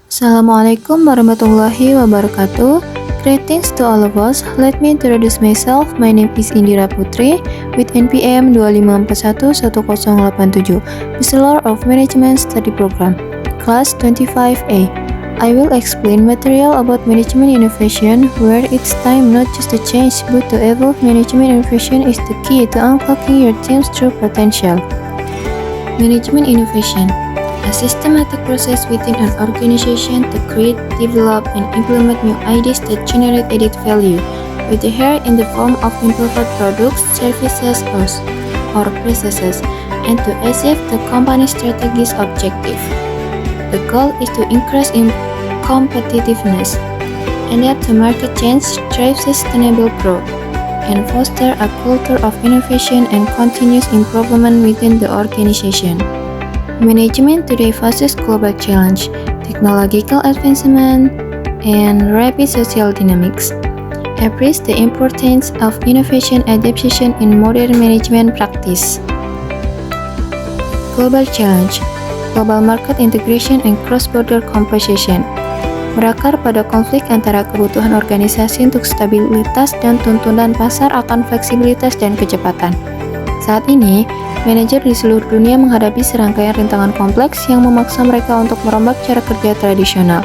Assalamualaikum warahmatullahi wabarakatuh. Greetings to all of us. Let me introduce myself. My name is Indira Putri with NPM 25411087, Bachelor of Management Study Program, Class 25A. I will explain material about management innovation, where it's time not just to change but to evolve. Management innovation is the key to unlocking your team's true potential. Management innovation, a systematic process within an organization to create, develop, and implement new ideas that generate added value, whether in the form of improved products, services, or processes, and to achieve the company's strategic objective. The goal is to increase in competitiveness, adapt to market change, drive sustainable growth, and foster a culture of innovation and continuous improvement within the organization. Management today faces global challenge, technological advancement, and rapid social dynamics. Appreciate the importance of innovation adaptation in modern management practice. Global challenge, global market integration and cross-border competition. Berakar pada konflik antara kebutuhan organisasi untuk stabilitas dan tuntutan pasar akan fleksibilitas dan kecepatan. Saat ini, manajer di seluruh dunia menghadapi serangkaian rintangan kompleks yang memaksa mereka untuk merombak cara kerja tradisional.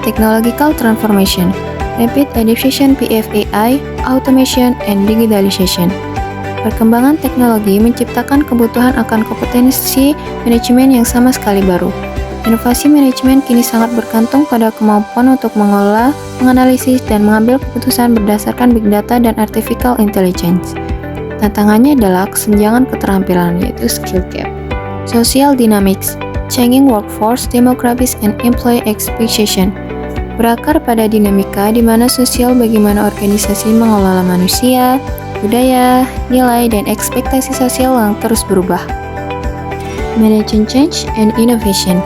Technological transformation, rapid adaptation PFAI, automation, and digitalization. Perkembangan teknologi menciptakan kebutuhan akan kompetensi manajemen yang sama sekali baru. Inovasi manajemen kini sangat bergantung pada kemampuan untuk mengolah, menganalisis, dan mengambil keputusan berdasarkan big data dan artificial intelligence. Tantangannya adalah kesenjangan keterampilan, yaitu skill gap. Social dynamics, changing workforce, demographics, and employee expectation. Berakar pada dinamika di mana sosial bagaimana organisasi mengelola manusia, budaya, nilai, dan ekspektasi sosial yang terus berubah. Managing change and innovation.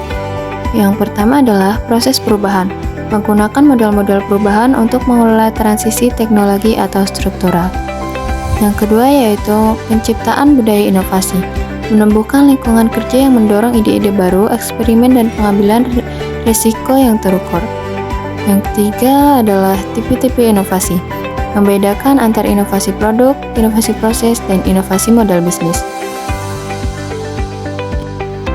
Yang pertama adalah proses perubahan, menggunakan model-model perubahan untuk mengelola transisi teknologi atau struktural. Yang kedua yaitu penciptaan budaya inovasi, menumbuhkan lingkungan kerja yang mendorong ide-ide baru, eksperimen, dan pengambilan risiko yang terukur. Yang ketiga adalah tipe-tipe inovasi, membedakan antara inovasi produk, inovasi proses, dan inovasi model bisnis.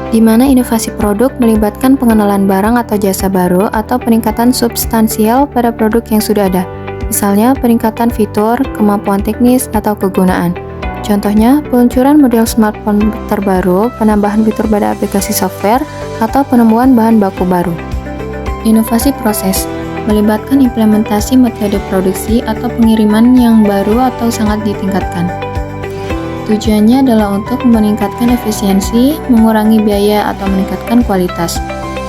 Di mana inovasi produk melibatkan pengenalan barang atau jasa baru atau peningkatan substansial pada produk yang sudah ada, misalnya peningkatan fitur, kemampuan teknis, atau kegunaan. Contohnya, peluncuran model smartphone terbaru, penambahan fitur pada aplikasi software, atau penemuan bahan baku baru. Inovasi proses melibatkan implementasi metode produksi atau pengiriman yang baru atau sangat ditingkatkan. Tujuannya adalah untuk meningkatkan efisiensi, mengurangi biaya, atau meningkatkan kualitas.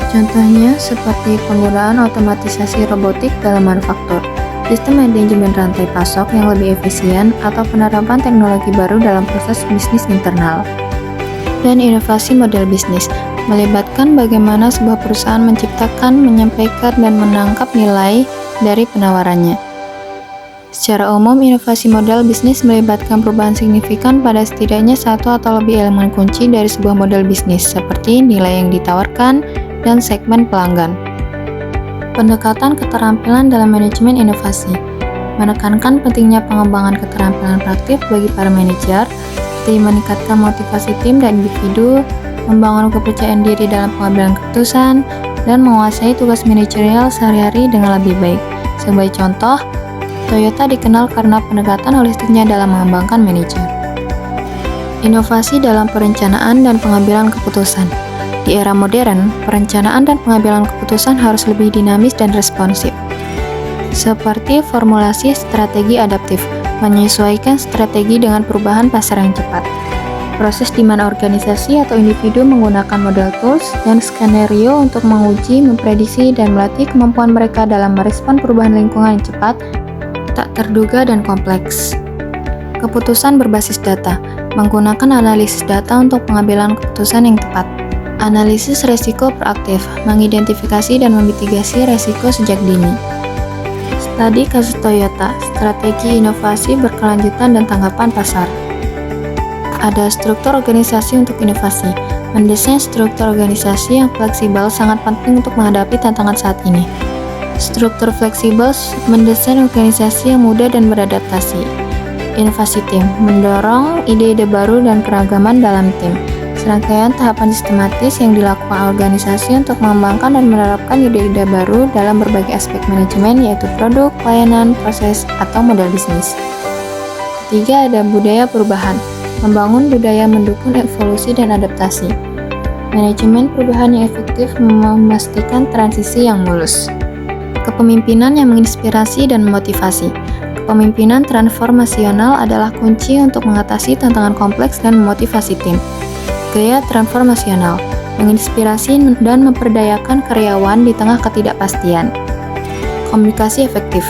Contohnya seperti penggunaan otomatisasi robotik dalam manufaktur, sistem manajemen rantai pasok yang lebih efisien, atau penerapan teknologi baru dalam proses bisnis internal. Dan inovasi model bisnis melibatkan bagaimana sebuah perusahaan menciptakan, menyampaikan, dan menangkap nilai dari penawarannya. Secara umum, inovasi model bisnis melibatkan perubahan signifikan pada setidaknya satu atau lebih elemen kunci dari sebuah model bisnis, seperti nilai yang ditawarkan dan segmen pelanggan. Pendekatan keterampilan dalam manajemen inovasi menekankan pentingnya pengembangan keterampilan praktik bagi para manajer, seperti meningkatkan motivasi tim dan individu, membangun kepercayaan diri dalam pengambilan keputusan, dan menguasai tugas manajerial sehari-hari dengan lebih baik. Sebagai contoh, Toyota dikenal karena pendekatan holistiknya dalam mengembangkan manajer. Inovasi dalam perencanaan dan pengambilan keputusan. Di era modern, perencanaan dan pengambilan keputusan harus lebih dinamis dan responsif. Seperti formulasi strategi adaptif, menyesuaikan strategi dengan perubahan pasar yang cepat. Proses di mana organisasi atau individu menggunakan model tools dan skenario untuk menguji, memprediksi, dan melatih kemampuan mereka dalam merespon perubahan lingkungan yang cepat, tak terduga, dan kompleks. Keputusan berbasis data, menggunakan analisis data untuk pengambilan keputusan yang tepat. Analisis resiko proaktif, mengidentifikasi dan memitigasi resiko sejak dini. Studi kasus Toyota, strategi inovasi berkelanjutan dan tanggapan pasar. Ada struktur organisasi untuk inovasi, Mendesain struktur organisasi yang fleksibel sangat penting untuk menghadapi tantangan saat ini. Struktur fleksibel mendesain organisasi yang mudah dan beradaptasi. Inovasi tim mendorong ide-ide baru dan keragaman dalam tim. Serangkaian tahapan sistematis yang dilakukan organisasi untuk mengembangkan dan menerapkan ide-ide baru dalam berbagai aspek manajemen, yaitu produk, pelayanan, proses, atau model bisnis. Ketiga, ada budaya perubahan. Membangun budaya mendukung evolusi dan adaptasi. Manajemen perubahan yang efektif memastikan transisi yang mulus. Kepemimpinan yang menginspirasi dan memotivasi. Kepemimpinan transformasional adalah kunci untuk mengatasi tantangan kompleks dan memotivasi tim. Gaya transformasional menginspirasi dan memperdayakan karyawan di tengah ketidakpastian. Komunikasi efektif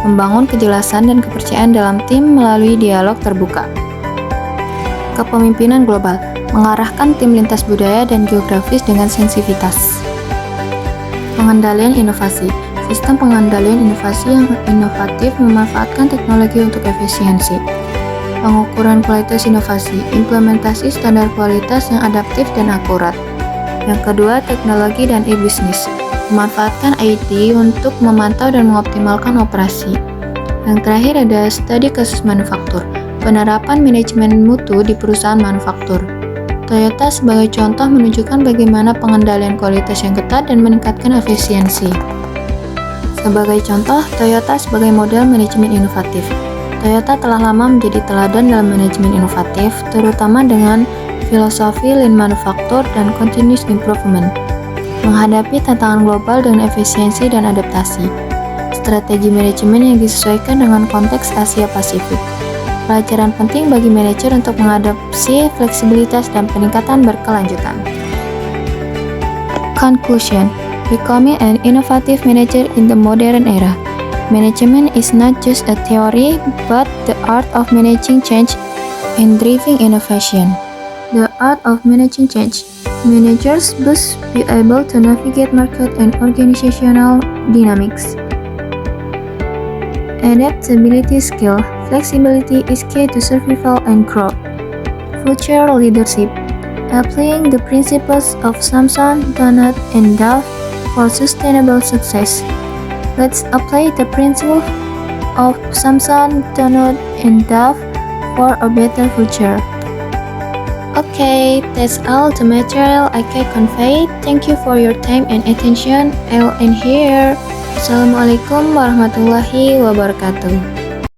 membangun kejelasan dan kepercayaan dalam tim melalui dialog terbuka. Kepemimpinan global mengarahkan tim lintas budaya dan geografis dengan sensitivitas. Pengendalian inovasi. Sistem pengendalian inovasi yang inovatif memanfaatkan teknologi untuk efisiensi. Pengukuran kualitas inovasi. Implementasi standar kualitas yang adaptif dan akurat. Yang kedua, teknologi dan e-bisnis. Memanfaatkan IT untuk memantau dan mengoptimalkan operasi. Yang terakhir ada studi kasus manufaktur. Penerapan manajemen mutu di perusahaan manufaktur. Toyota sebagai contoh menunjukkan bagaimana pengendalian kualitas yang ketat dan meningkatkan efisiensi. Sebagai contoh, Toyota sebagai model manajemen inovatif. Toyota telah lama menjadi teladan dalam manajemen inovatif, terutama dengan filosofi Lean Manufacture dan Continuous Improvement. Menghadapi tantangan global dengan efisiensi dan adaptasi. Strategi manajemen yang disesuaikan dengan konteks Asia Pasifik. Pelajaran penting bagi manajer untuk mengadopsi fleksibilitas dan peningkatan berkelanjutan. Conclusion: Becoming an innovative manager in the modern era. Management is not just a theory, but the art of managing change and driving innovation. The art of managing change. Managers must be able to navigate market and organizational dynamics. Adaptability skill. Flexibility is key to survival and growth. Future leadership. Applying the principles of Samson, Donut, and Dove for sustainable success. Let's apply the principle of Samson, Donut, and Dove for a better future. Okay, that's all the material I can convey. Thank you for your time and attention. I'll end here. Assalamualaikum warahmatullahi wabarakatuh.